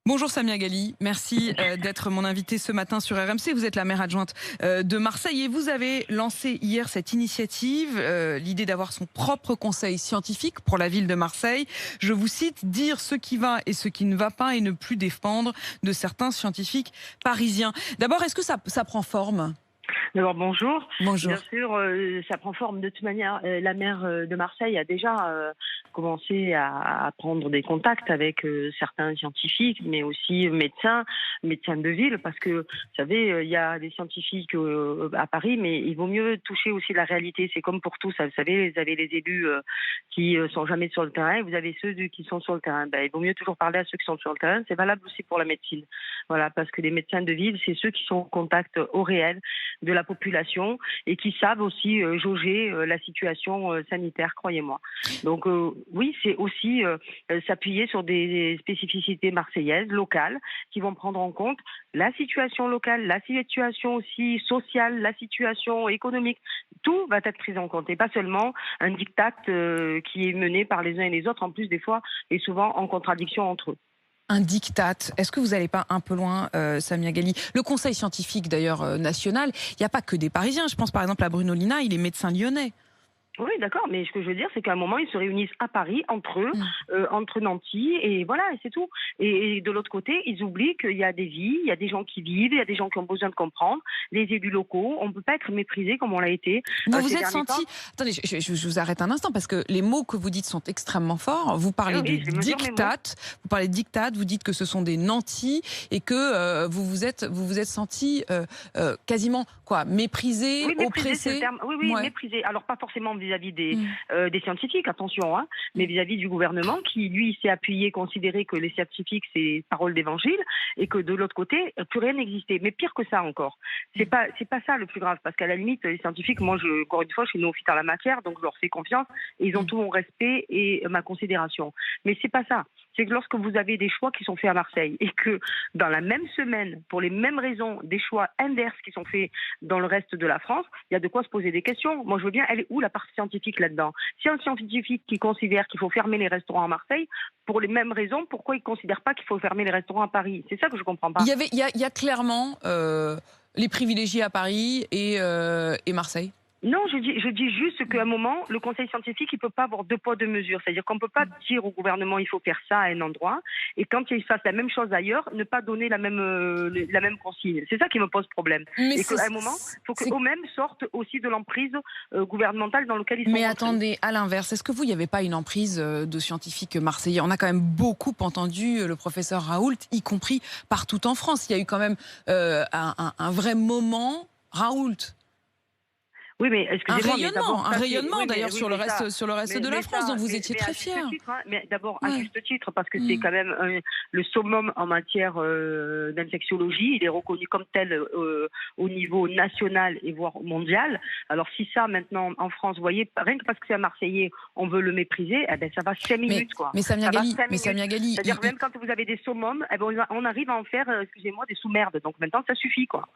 Bonjour Samia Ghali, merci d'être mon invitée ce matin sur RMC. Vous êtes la maire adjointe de Marseille et vous avez lancé hier cette initiative, l'idée d'avoir son propre conseil scientifique pour la ville de Marseille. Je vous cite, dire ce qui va et ce qui ne va pas et ne plus dépendre de certains scientifiques parisiens. D'abord, est-ce que ça prend forme ? D'abord, bonjour. Bonjour. Bien sûr, ça prend forme. De toute manière, la maire de Marseille a déjà commencé à prendre des contacts avec certains scientifiques, mais aussi médecins de ville, parce que, vous savez, il y a des scientifiques à Paris, mais il vaut mieux toucher aussi la réalité. C'est comme pour tous, vous savez, vous avez les élus qui sont jamais sur le terrain, et vous avez ceux qui sont sur le terrain. Il vaut mieux toujours parler à ceux qui sont sur le terrain. C'est valable aussi pour la médecine. Voilà, parce que les médecins de ville, c'est ceux qui sont en contact au réel de la population et qui savent aussi jauger la situation sanitaire, croyez-moi. Donc oui, c'est aussi s'appuyer sur des spécificités marseillaises, locales, qui vont prendre en compte la situation locale, la situation aussi sociale, la situation économique. Tout va être pris en compte et pas seulement un diktat qui est mené par les uns et les autres, en plus des fois et souvent en contradiction entre eux. Un diktat. Est-ce que vous n'allez pas un peu loin, Samia Ghali ? Le conseil scientifique, d'ailleurs, national, il n'y a pas que des Parisiens. Je pense par exemple à Bruno Lina, il est médecin lyonnais. Oui, d'accord, mais ce que je veux dire, c'est qu'à un moment, ils se réunissent à Paris, entre eux, entre nantis, et voilà, et c'est tout. Et de l'autre côté, ils oublient qu'il y a des vies, il y a des gens qui vivent, il y a des gens qui ont besoin de comprendre, les élus locaux, on ne peut pas être méprisé comme on l'a été. Vous vous êtes senti... Attendez, je vous arrête un instant, parce que les mots que vous dites sont extrêmement forts. Vous parlez de diktat, vous dites que ce sont des nantis, et que vous vous êtes senti quasiment méprisé, oppressé. Oui, méprisé. Alors pas forcément vis-à-vis des scientifiques, attention, hein, mais vis-à-vis du gouvernement qui, lui, s'est appuyé, considéré que les scientifiques, c'est parole d'évangile, et que de l'autre côté, plus rien n'existait. Mais pire que ça encore. C'est pas ça le plus grave, parce qu'à la limite, les scientifiques, moi, encore une fois, je suis néophyte en la matière, donc je leur fais confiance, et ils ont tout mon respect et ma considération. Mais c'est pas ça. C'est que lorsque vous avez des choix qui sont faits à Marseille, et que dans la même semaine, pour les mêmes raisons, des choix inverses qui sont faits dans le reste de la France, il y a de quoi se poser des questions. Moi, je veux bien, elle est où la partie scientifique là-dedans ? Si un scientifique qui considère qu'il faut fermer les restaurants à Marseille, pour les mêmes raisons, pourquoi il ne considère pas qu'il faut fermer les restaurants à Paris ? C'est ça que je ne comprends pas. Il y a clairement les privilégiés à Paris et Marseille. Non, je dis juste qu'à un moment, le conseil scientifique, il ne peut pas avoir deux poids, deux mesures. C'est-à-dire qu'on ne peut pas dire au gouvernement il faut faire ça à un endroit, et quand il fasse la même chose ailleurs, ne pas donner la même consigne. C'est ça qui me pose problème. Et qu'à un moment, il faut qu'eux-mêmes sortent aussi de l'emprise gouvernementale dans laquelle ils sont. Mais attendez, à l'inverse, est-ce que vous, il n'y avait pas une emprise de scientifiques marseillais ? On a quand même beaucoup entendu le professeur Raoult, y compris partout en France. Il y a eu quand même un vrai moment Raoult. Oui, mais excusez-moi, un rayonnement d'ailleurs sur le reste de la France, dont vous étiez très fiers. Mais d'abord, à juste titre, parce que c'est quand même le summum en matière d'infectiologie. Il est reconnu comme tel au niveau national et voire mondial. Alors si ça, maintenant, en France, vous voyez, rien que parce que c'est un Marseillais, on veut le mépriser, eh ben, ça va 5 minutes, quoi. Mais Samia Ghali... C'est-à-dire même quand vous avez des summums, eh ben, on arrive à en faire, excusez-moi, des sous-merdes. Donc maintenant, ça suffit, quoi.